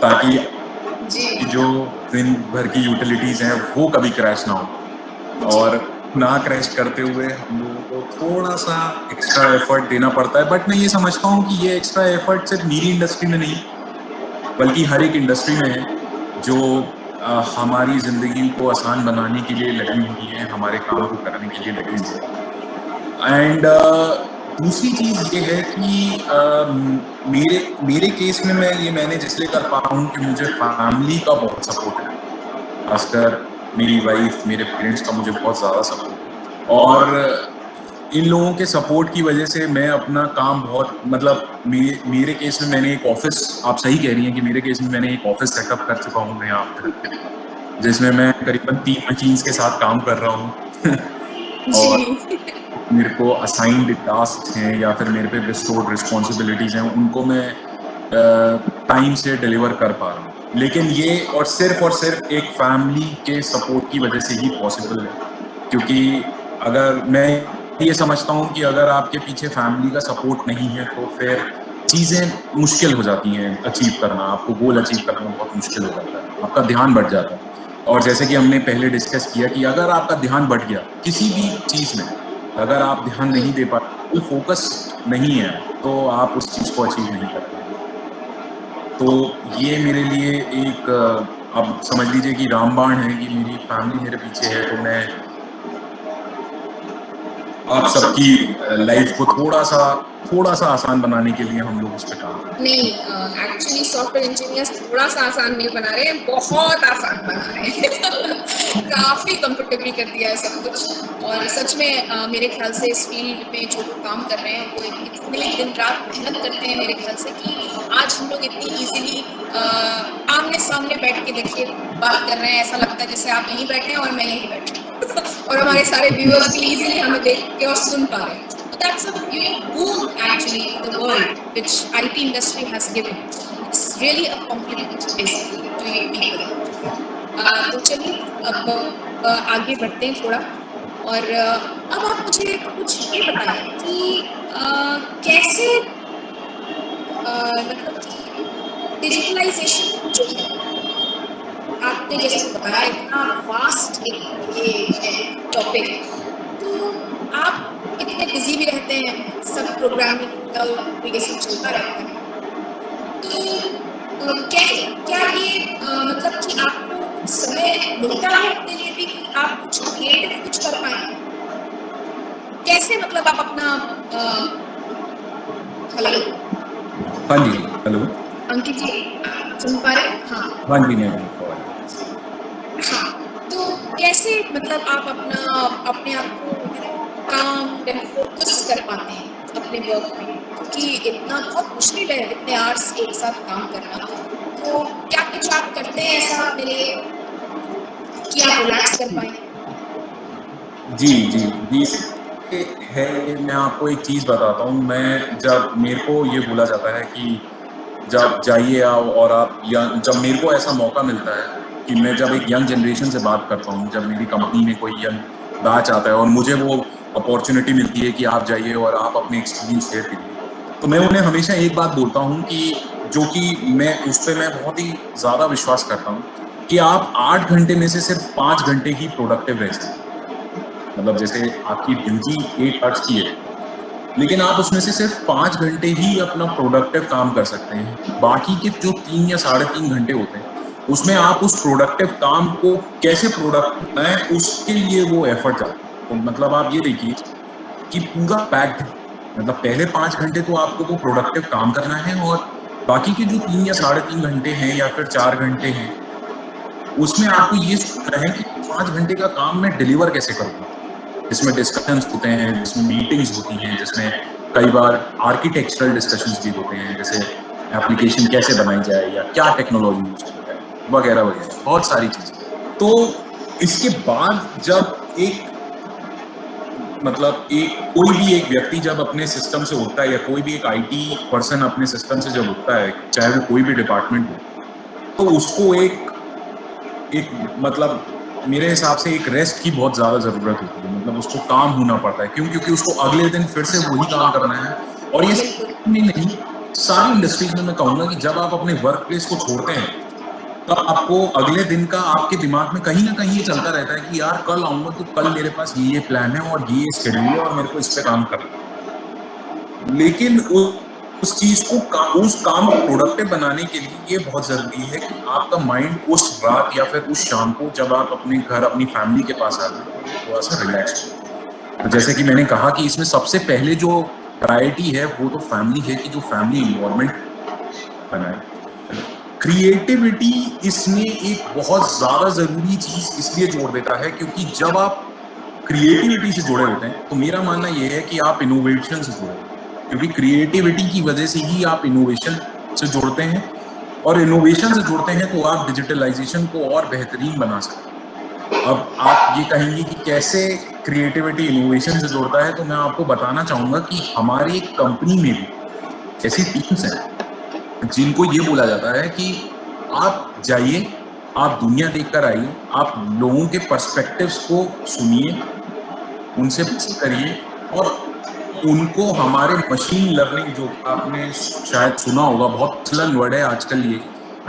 ताकि जो दिन भर की यूटिलिटीज हैं वो कभी क्रैश ना हो, और ना क्रैश करते हुए हम लोगों को थोड़ा सा एक्स्ट्रा एफर्ट देना पड़ता है। बट मैं ये समझता हूँ कि ये एक्स्ट्रा एफर्ट सिर्फ मेरी इंडस्ट्री में नहीं बल्कि हर एक इंडस्ट्री में है जो हमारी जिंदगी को आसान बनाने के लिए लगी हुई है, हमारे काम को करने के लिए लगी हुई है। एंड दूसरी चीज ये है कि मेरे केस में मैंने इसलिए कर पा रहा हूँ कि मुझे फैमिली का बहुत सपोर्ट है, खासकर मेरी वाइफ, मेरे पेरेंट्स का मुझे बहुत ज्यादा सपोर्ट है। और इन लोगों के सपोर्ट की वजह से मैं अपना काम बहुत, मतलब मेरे केस में मैंने एक ऑफिस, आप सही कह रही हैं कि मेरे केस में मैंने एक ऑफिस सेटअप कर चुका हूँ मैं यहाँ पे, जिसमें मैं करीबन 3 मशीन्स के साथ काम कर रहा हूँ और मेरे को असाइंड टास्क हैं या फिर मेरे पे बिस्टोर्ड रिस्पॉन्सिबिलिटीज हैं, उनको मैं टाइम से डिलीवर कर पा रहा हूँ। लेकिन ये और सिर्फ एक फैमिली के सपोर्ट की वजह से ही पॉसिबल है, क्योंकि अगर मैं ये समझता हूँ कि अगर आपके पीछे फैमिली का सपोर्ट नहीं है तो फिर चीज़ें मुश्किल हो जाती हैं अचीव करना, आपको गोल अचीव करना बहुत मुश्किल हो जाता है, आपका ध्यान बढ़ जाता है। और जैसे कि हमने पहले डिस्कस किया कि अगर आपका ध्यान बढ़ गया किसी भी चीज़ में, अगर आप ध्यान नहीं दे पाते, फोकस नहीं है, तो आप उस चीज़ को अचीव नहीं कर पाते। तो ये मेरे लिए एक, अब समझ लीजिए कि रामबाण है कि मेरी फैमिली मेरे पीछे है, तो मैं आप सबकी लाइफ को थोड़ा सा आसान बनाने के लिए हम लोग उस पर काम कर रहे हैं। नहीं, एक्चुअली सॉफ्टवेयर इंजीनियर्स थोड़ा सा आसान नहीं बना रहे हैं, बहुत आसान बना रहे हैं काफी कंफर्टेबल कर दिया है सब कुछ। और सच में मेरे ख्याल से इस फील्ड में जो लोग काम कर रहे हैं वो इतने दिन रात मेहनत करते हैं मेरे ख्याल से, कि आज हम लोग इतनी इजीली आमने सामने बैठ के देखिए बात कर रहे हैं, ऐसा लगता है जैसे आप यहीं बैठे हैं और मैं यहीं बैठी और हमारे सारे व्यूअर्स भी इजीली हमें देख के और सुन पा रहे हैं। That's a boom actually in the world which IT industry has given. It's really a compliment basically to you people. तो चलिए अब आगे बढ़ते हैं थोड़ा, और अब आप मुझे कुछ ये बताएं कि कैसे मतलब डिजिटलाइजेशन जो है, आपने जैसे बताया इतना वास्ट एक ये टॉपिक, तो आप इतने बिजी भी रहते हैं, सब प्रोग्रामिंग ये सब चलता रहता है। तो क्या ये मतलब कि आपको समय मिलता है अपने लिए भी कि आप कुछ क्रिएटिव कुछ कर पाए? कैसे मतलब आप अपना हेलो हाँ जी, हेलो। अंकित जी सुन पा रहे हैं? हाँ हाँ जी, मैं हाँ, तो कैसे मतलब आप अपने आप को काम एंड फोकस कर पाते हैं अपने वर्क में, क्योंकि इतना बहुत मुश्किल है इतने आवर्स एक साथ काम करना। तो क्या कुछ आप करते हैं ऐसा अपने लिए कि आप रिलैक्स कर पाए? जी, जी, जी, है। मैं आपको एक चीज़ बताता हूँ, मैं जब मेरे को ये बोला जाता है कि जब जाइए आओ और आप जब मेरे को ऐसा मौका मिलता है कि मैं जब एक यंग जनरेशन से बात करता हूँ, जब मेरी कंपनी में कोई यंग बैच आता है और मुझे वो अपॉर्चुनिटी मिलती है कि आप जाइए और आप अपने एक्सपीरियंस शेयर करिए, तो मैं उन्हें हमेशा एक बात बोलता हूँ कि जो कि मैं उस पे मैं बहुत ही ज़्यादा विश्वास करता हूँ कि आप 8 घंटे में से सिर्फ 5 घंटे ही प्रोडक्टिव रह सकते हैं। मतलब जैसे आपकी ड्यूटी 8 आवर्स की है, लेकिन आप उसमें से सिर्फ 5 घंटे ही अपना प्रोडक्टिव काम कर सकते हैं। बाकी के जो 3 या साढ़े 3 घंटे होते हैं, उसमें आप उस प्रोडक्टिव काम को कैसे प्रोडक्टिव बनाएँ, उसके लिए वो एफर्ट जाता है। तो मतलब आप ये देखिए कि पूरा पैक्ड है। मतलब पहले 5 घंटे तो आपको वो प्रोडक्टिव काम करना है और बाकी के जो 3 या साढ़े 3 घंटे हैं या फिर 4 घंटे हैं, उसमें आपको ये सोचना है कि 5 घंटे का काम मैं डिलीवर कैसे करूँगा। जिसमें डिस्कशंस होते हैं, जिसमें मीटिंग्स होती हैं, जिसमें कई बार आर्किटेक्चरल डिस्कशंस भी होते हैं, जैसे एप्लीकेशन कैसे बनाई जाए या क्या टेक्नोलॉजी यूज़ की जाए, वगैरह-वगैरह, बहुत सारी चीज़ें। तो इसके बाद जब एक मतलब एक कोई भी एक व्यक्ति जब अपने सिस्टम से उठता है या कोई भी एक आईटी पर्सन अपने सिस्टम से जब उठता है, चाहे वो कोई भी डिपार्टमेंट हो, तो उसको एक मतलब मेरे हिसाब से एक रेस्ट की बहुत ज़्यादा ज़रूरत होती है। मतलब उसको काम होना पड़ता है। क्यों? क्योंकि उसको अगले दिन फिर से वही काम करना है और ये सिर्फ में नहीं, सारी इंडस्ट्रीज़ में मैं कहूँगा कि जब आप अपने वर्क प्लेस को छोड़ते हैं, तब आपको अगले दिन का आपके दिमाग में कहीं न कहीं ये चलता रहता है कि यार कल आऊँगा तो कल मेरे पास ये प्लान है और ये शेड्यूल है और मेरे को इस पे काम करना है। लेकिन उस चीज़ को उस काम को प्रोडक्टिव बनाने के लिए ये बहुत ज़रूरी है कि आपका माइंड उस रात या फिर उस शाम को जब आप अपने घर अपनी फैमिली के पास आ रहे हैं, थोड़ा-सा रिलैक्स हो। तो जैसे कि मैंने कहा कि इसमें सबसे पहले जो प्रायोरिटी है वो तो फैमिली है कि जो फैमिली एनवायरनमेंट बनाए। क्रिएटिविटी इसमें एक बहुत ज़्यादा ज़रूरी चीज़ इसलिए जोड़ देता है क्योंकि जब आप क्रिएटिविटी से जुड़े होते हैं, तो मेरा मानना ये है कि आप इनोवेशन से जुड़े होते हैं। क्योंकि क्रिएटिविटी की वजह से ही आप इनोवेशन से जुड़ते हैं और इनोवेशन से जुड़ते हैं तो आप डिजिटलाइजेशन को और बेहतरीन बना सकते हैं। अब आप ये कहेंगे कि कैसे क्रिएटिविटी इनोवेशन से जुड़ता है, तो मैं आपको बताना चाहूँगा कि हमारी एक कंपनी में भी ऐसी टीम्स हैं, जिनको ये बोला जाता है कि आप जाइए, आप दुनिया देखकर आइए, आप लोगों के पर्सपेक्टिव्स को सुनिए, उनसे बात करिए और उनको हमारे मशीन लर्निंग जो आपने शायद सुना होगा, बहुत चलन वर्ड है आजकल ये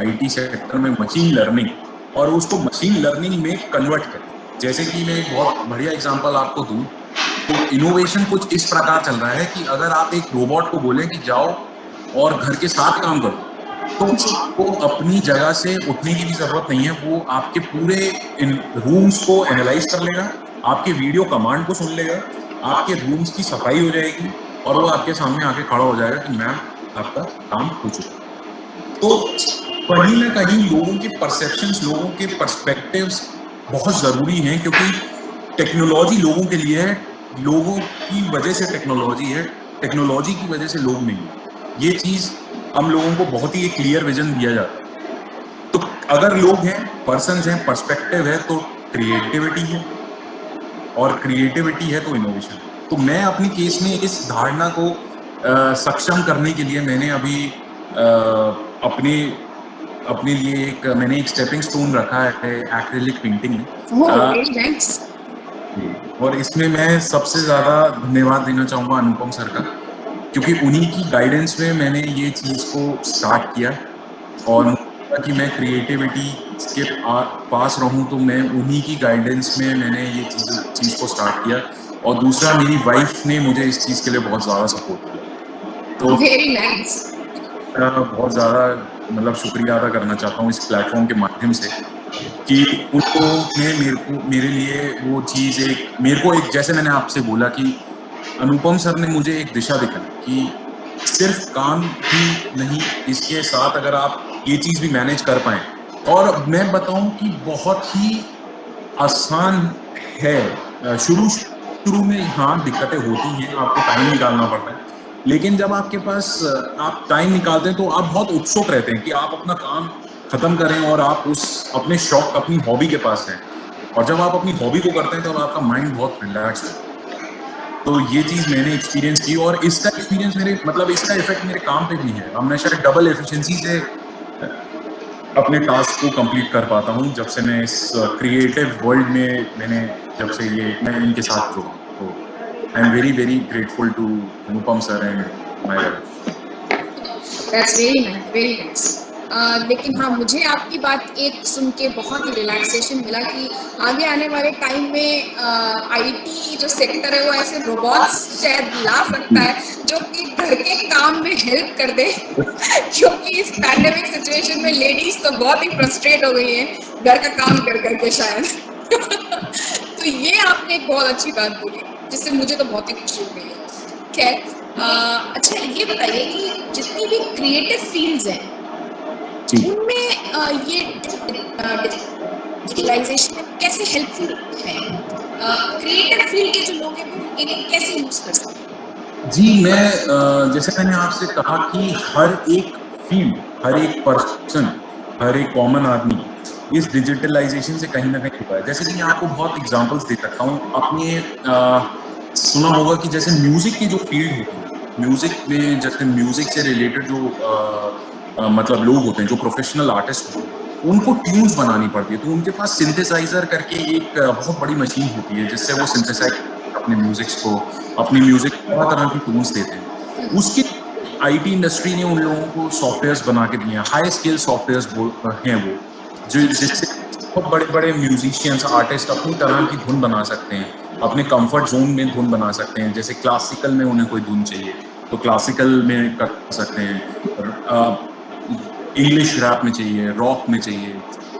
आईटी सेक्टर में मशीन लर्निंग, और उसको मशीन लर्निंग में कन्वर्ट करें। जैसे कि मैं एक बहुत बढ़िया एग्जांपल आपको दूं, तो इनोवेशन कुछ इस प्रकार चल रहा है कि अगर आप एक रोबोट को बोलें कि जाओ और घर के 7 काम करो, तो आपको अपनी जगह से उठने की भी ज़रूरत नहीं है। वो आपके पूरे इन रूम्स को एनालाइज़ कर लेगा, आपके वीडियो कमांड को सुन लेगा, आपके रूम्स की सफाई हो जाएगी और वो आपके सामने आके खड़ा हो जाएगा कि मैम आपका काम हो चुका। तो कहीं न कहीं लोगों के परसेप्शंस, लोगों के पर्सपेक्टिव्स बहुत ज़रूरी हैं क्योंकि टेक्नोलॉजी लोगों के लिए है, लोगों की वजह से टेक्नोलॉजी है, टेक्नोलॉजी की वजह से लोग नहीं हैं। ये चीज़ हम लोगों को बहुत ही एक क्लियर विज़न दिया जाता है। तो अगर लोग हैं, पर्सन्स हैं, पर्सपेक्टिव है तो क्रिएटिविटी है और क्रिएटिविटी है तो इनोवेशन है। तो मैं अपने केस में इस धारणा को सक्षम करने के लिए मैंने अभी अपने लिए मैंने एक स्टेपिंग स्टोन रखा है एक्रिलिक पेंटिंग में। और इसमें मैं सबसे ज़्यादा धन्यवाद देना चाहूँगा अनुपम सर का, क्योंकि उन्हीं की गाइडेंस में मैंने ये चीज़ को स्टार्ट किया और मुझे लगा कि मैं क्रिएटिविटी के पास रहूँ, तो मैं उन्हीं की गाइडेंस में मैंने ये चीज़ को स्टार्ट किया। और दूसरा मेरी वाइफ ने मुझे इस चीज़ के लिए बहुत ज़्यादा सपोर्ट किया। तो वेरी नाइस। बहुत ज़्यादा मतलब शुक्रिया अदा करना चाहता हूँ इस प्लेटफॉर्म के माध्यम से कि उन लोगों ने मेरे लिए वो चीज़ मेरे को एक, जैसे मैंने आपसे बोला कि अनुपम सर ने मुझे एक दिशा दिखाई कि सिर्फ काम ही नहीं, इसके साथ अगर आप ये चीज़ भी मैनेज कर पाएँ, और मैं बताऊं कि बहुत ही आसान है। शुरू में हाँ दिक्कतें होती हैं, आपको टाइम निकालना पड़ता है, लेकिन जब आपके पास आप टाइम निकालते हैं तो आप बहुत उत्सुक रहते हैं कि आप अपना काम खत्म करें और आप उस अपने शौक, अपनी हॉबी के पास हैं, और जब आप अपनी हॉबी को करते हैं तो आपका माइंड बहुत रिलैक्स है। तो ये चीज़ मैंने एक्सपीरियंस की, और इसका एक्सपीरियंस इसका इफेक्ट मेरे काम पे भी है। अब मैं शायद डबल एफिशिएंसी से अपने टास्क को कंप्लीट कर पाता हूँ जब से मैं इस क्रिएटिव वर्ल्ड में जब से मैं इनके साथ जुड़ा। तो I am very very grateful to Anupam sir and my wife. That's very nice, very nice. लेकिन हाँ, मुझे आपकी बात एक सुन के बहुत ही रिलैक्सेशन मिला कि आगे आने वाले टाइम में आईटी जो सेक्टर है वो ऐसे रोबोट्स शायद ला सकता है जो कि घर के काम में हेल्प कर दे क्योंकि इस पैंडेमिक सिचुएशन में लेडीज तो बहुत ही फ्रस्ट्रेट हो गई हैं घर का काम कर करके शायद तो ये आपने एक बहुत अच्छी बात बोली जिससे मुझे तो बहुत ही खुशी हो गई है। खैर, अच्छा ये बताइए कि जितनी भी क्रिएटिव फील्ड्स हैं उनमें ये डिजिटलाइजेशन कैसे हेल्पफुल है? क्रिएटिव फील्ड के जो लोग हैं वो इन्हें कैसे यूज कर सकते हैं? जी, मैं जैसे मैंने आपसे कहा कि हर एक फील्ड, हर एक पर्सन, हर एक कॉमन आदमी इस डिजिटलाइजेशन से कहीं ना कहीं हुआ है। जैसे कि मैं आपको बहुत एग्जांपल्स दे सकता हूँ। आपने सुना होगा कि जैसे म्यूजिक की जो फील्ड होती है, म्यूजिक में जैसे म्यूजिक से रिलेटेड जो मतलब लोग होते हैं, जो प्रोफेशनल आर्टिस्ट होते हैं, उनको ट्यून्स बनानी पड़ती है। तो उनके पास सिंथेसाइजर करके एक बहुत बड़ी मशीन होती है जिससे वो सिंथेसाइज अपने म्यूजिक बहुत तरह की टूल्स देते हैं। उसकी आईटी इंडस्ट्री ने उन लोगों को सॉफ्टवेयर्स बना के दिए हैं, हाई स्केल सॉफ्टवेयर्स हैं वो, जो जिससे बहुत बड़े बड़े म्यूजिशियंस, आर्टिस्ट अपनी तरह की धुन बना सकते हैं, अपने कंफर्ट जोन में धुन बना सकते हैं। जैसे क्लासिकल में उन्हें कोई धुन चाहिए तो क्लासिकल में कर सकते हैं, इंग्लिश रैप में चाहिए, रॉक में चाहिए,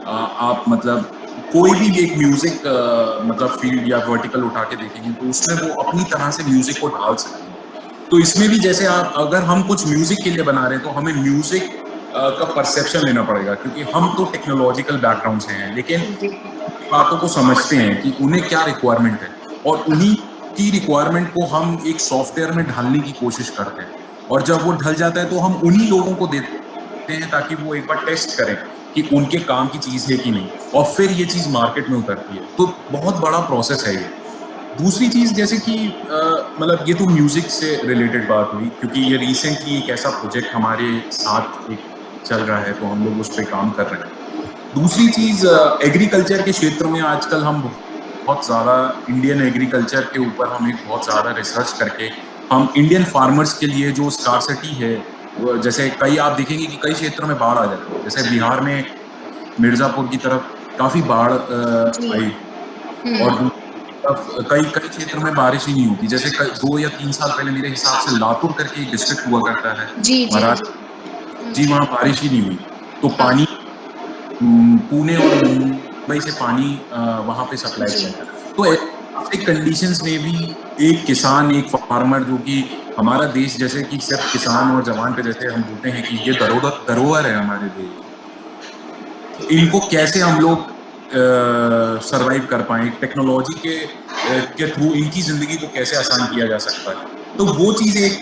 आप मतलब कोई भी एक म्यूजिक मतलब फील्ड या वर्टिकल उठा के देखेंगे तो उसमें वो अपनी तरह से म्यूजिक को ढाल सकते हैं। तो इसमें भी जैसे आप अगर हम कुछ म्यूजिक के लिए बना रहे हैं तो हमें म्यूजिक का परसेप्शन लेना पड़ेगा, क्योंकि हम तो टेक्नोलॉजिकल बैकग्राउंड से हैं, लेकिन बातों को समझते हैं कि उन्हें क्या रिक्वायरमेंट है, और उन्हीं की रिक्वायरमेंट को हम एक सॉफ्टवेयर में ढालने की कोशिश करते हैं, और जब वो ढल जाता है तो हम उन्हीं लोगों को देते हैं ताकि वो एक बार टेस्ट करें कि उनके काम की चीज है कि नहीं, और फिर ये चीज मार्केट में उतरती है। तो बहुत बड़ा प्रोसेस है ये। दूसरी चीज जैसे कि मतलब ये तो म्यूजिक से रिलेटेड बात हुई, क्योंकि ये रिसेंटली एक ऐसा प्रोजेक्ट हमारे साथ एक चल रहा है तो हम लोग उस पर काम कर रहे हैं। दूसरी चीज एग्रीकल्चर के क्षेत्र में आजकल हम बहुत ज़्यादा इंडियन एग्रीकल्चर के ऊपर हम एक बहुत ज़्यादा रिसर्च करके हम इंडियन फार्मर्स के लिए जो स्कार्सिटी है, जैसे कई आप देखेंगे कि कई क्षेत्रों में बाढ़ आ जाती है, जैसे बिहार में मिर्जापुर की तरफ काफ़ी बाढ़ आई, और कई कई क्षेत्रों में बारिश ही नहीं होती। जैसे 2 या 3 साल पहले मेरे हिसाब से लातूर करके एक डिस्ट्रिक्ट हुआ करता है महाराष्ट्र जी, वहाँ बारिश ही नहीं हुई, तो पानी पुणे और मुंबई से पानी वहाँ पे सप्लाई किया। तो ऐसे कंडीशंस में भी एक किसान, एक फार्मर, जो कि हमारा देश जैसे कि सिर्फ किसान और जवान पे जैसे हम बोलते हैं कि ये धरोहर है हमारे देश, तो इनको कैसे हम लोग सरवाइव कर पाए, टेक्नोलॉजी के थ्रू इनकी जिंदगी को कैसे आसान किया जा सकता है, तो वो चीज़ एक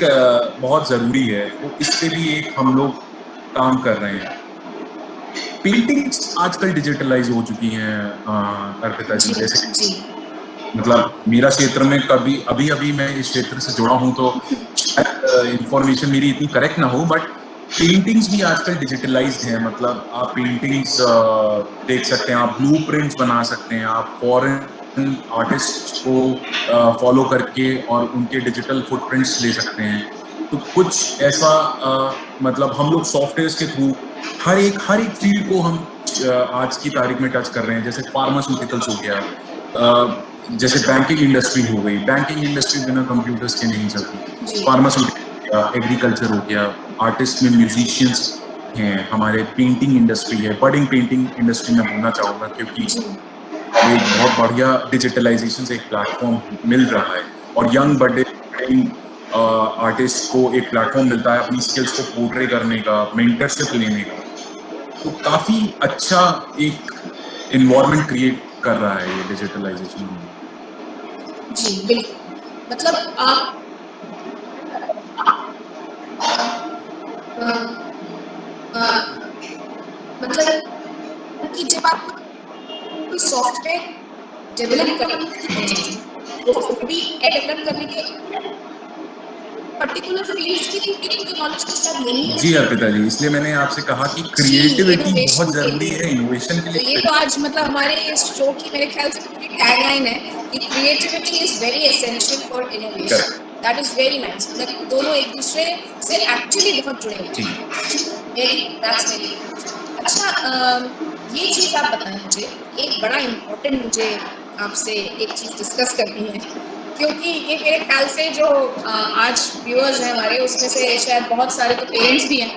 बहुत ज़रूरी है। तो इस पे भी एक हम लोग काम कर रहे हैं। पेंटिंग्स आजकल डिजिटलाइज हो चुकी हैं अर्पिता जी, जैसे मतलब मेरा क्षेत्र में अभी मैं इस क्षेत्र से जुड़ा हूँ तो शायद इंफॉर्मेशन मेरी इतनी करेक्ट ना हो, बट पेंटिंग्स भी आजकल डिजिटलाइज्ड हैं। मतलब आप पेंटिंग्स देख सकते हैं, आप ब्लूप्रिंट्स बना सकते हैं, आप फॉरेन आर्टिस्ट को फॉलो करके और उनके डिजिटल फुटप्रिंट्स ले सकते हैं। तो कुछ ऐसा मतलब हम लोग सॉफ्टवेयर के थ्रू हर एक फील्ड को हम आज की तारीख में टच कर रहे हैं। जैसे फार्मास्यूटिकल्स हो गया, जैसे बैंकिंग इंडस्ट्री हो गई, बैंकिंग इंडस्ट्री बिना कंप्यूटर्स के नहीं चलती, फार्मास्यूटिकल, एग्रीकल्चर हो गया, आर्टिस्ट में म्यूजिशियंस हैं, हमारे पेंटिंग इंडस्ट्री है, बडिंग पेंटिंग इंडस्ट्री में बोलना चाहूँगा क्योंकि एक बहुत बढ़िया डिजिटलाइजेशन से एक प्लेटफॉर्म मिल रहा है और यंग बडिंग आर्टिस्ट को एक प्लेटफॉर्म मिलता है अपनी स्किल्स को पोर्ट्रे करने का, मेंटरशिप लेने का, तो काफी अच्छा एक इन्वायरमेंट क्रिएट कर रहा है ये डिजिटलाइजेशन। जी बिल्कुल, मतलब आप मतलब कि जब आप कोई सॉफ्टवेयर डेवलप करने वो भी डेवलप करने के पर्टिकुलर फील्ड्स की टेक्निकल नॉलेज के साथ नहीं है। जी अर्पिता जी, इसलिए मैंने आपसे कहा कि क्रिएटिविटी बहुत जरूरी है इनोवेशन के लिए। तो ये तो आज मतलब हमारे इस शो की मेरे ख्याल से पूरी टैगलाइन है कि creativity is very essential for innovation. That is very nice, मतलब दोनों एक दूसरे से एक्चुअली बहुत जुड़े हुए हैं। दैट्स वेरी अच्छा, ये चीज आप बताएं मुझे, एक बड़ा इम्पोर्टेंट मुझे आपसे एक चीज डिस्कस करनी है, क्योंकि ये मेरे ख्याल से जो आज व्यूअर्स हैं हमारे, उसमें से शायद बहुत सारे तो पेरेंट्स भी हैं,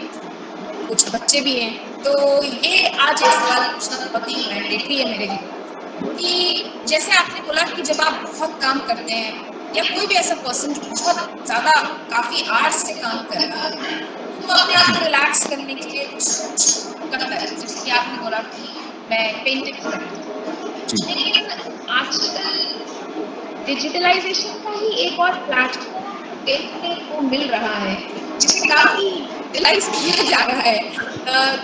कुछ बच्चे भी हैं, तो ये आज एक सवाल पूछना बहुत ही मैंडेटरी है मेरे लिए कि जैसे आपने बोला कि जब आप बहुत काम करते हैं या कोई भी ऐसा पर्सन जो बहुत ज़्यादा काफ़ी आर्ट्स से काम कर रहा है, तो अपने आप को रिलैक्स करने के लिए कुछ करता है, जैसे कि आपने बोला कि मैं पेंटिंग करती हूँ, लेकिन आजकल डिजिटलाइजेशन का ही एक और प्लेटफॉर्म देखने को मिल रहा है जिसे काफी यूटिलाइज किया जा रहा है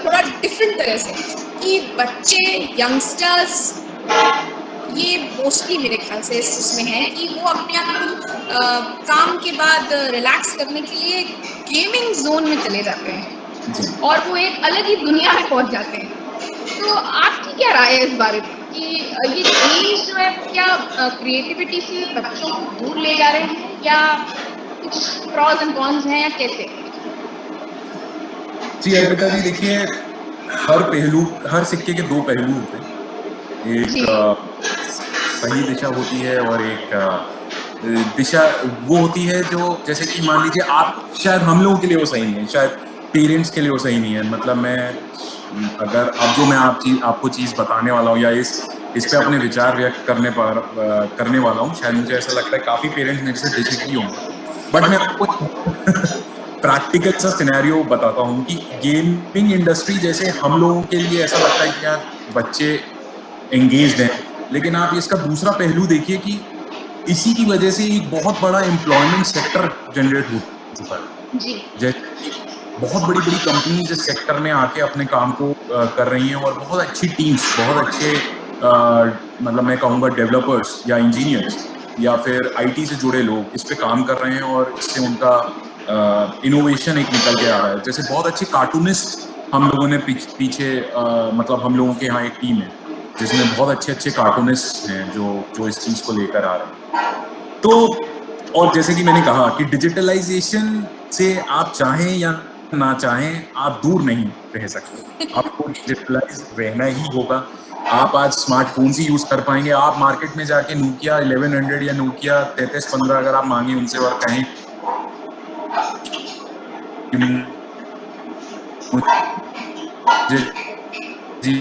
थोड़ा डिफरेंट तरह से, कि बच्चे यंगस्टर्स ये मोस्टली मेरे ख्याल से इसमें है कि वो अपने आप को काम के बाद रिलैक्स करने के लिए गेमिंग जोन में चले जाते हैं और वो एक अलग ही दुनिया में पहुंच जाते हैं। तो आपकी क्या राय है इस बारे में कि ये गेम्स जो है क्या क्रिएटिविटी से बच्चों को दूर ले जा रहे हैं या कुछ प्रॉस एंड कॉन्स हैं या कैसे? जी अर्पिता जी, देखिए हर सिक्के के दो पहलू होते हैं, एक सही दिशा होती है और एक दिशा वो होती है जो जैसे कि मान लीजिए आप, शायद हम लोगों के लिए वो सही नहीं है, शायद पेरेंट्स के लिए वो सही नहीं है। मतलब मैं अगर अब जो मैं आपको चीज़ बताने वाला हूँ या इस पे अपने विचार व्यक्त करने वाला हूँ, शायद मुझे ऐसा लगता है काफ़ी पेरेंट्स मेरे से डिसएग्री होंगे, बट मैं आपको प्रैक्टिकल सा सिनेरियो बताता हूँ कि गेमिंग इंडस्ट्री जैसे हम लोगों के लिए ऐसा लगता है कि यार बच्चे एंगेज्ड हैं, लेकिन आप इसका दूसरा पहलू देखिए कि इसी की वजह से एक बहुत बड़ा एम्प्लॉयमेंट सेक्टर जनरेट हो चुका है। जैसे बहुत बड़ी बड़ी कंपनीज इस सेक्टर में आके अपने काम को कर रही हैं और बहुत अच्छी टीम्स, बहुत अच्छे मतलब मैं कहूँगा डेवलपर्स या इंजीनियर्स या फिर आईटी से जुड़े लोग इस पे काम कर रहे हैं और इससे उनका इनोवेशन एक निकल के आ रहा है। जैसे बहुत अच्छे कार्टूनिस्ट हम लोगों ने पीछे मतलब हम लोगों के यहाँ एक टीम है जिसमें बहुत अच्छे अच्छे कार्टूनिस्ट हैं जो इस चीज़ को लेकर आ रहे हैं। तो और जैसे कि मैंने कहा कि डिजिटलाइजेशन से आप चाहें या ना चाहें आप दूर नहीं रह सकते, आपको डिजिटलाइज रहना ही होगा। आप आज स्मार्टफोन ही यूज कर पाएंगे। आप मार्केट में जाके नोकिया 1100 या नोकिया 3315 अगर आप मांगे उनसे और कहें जी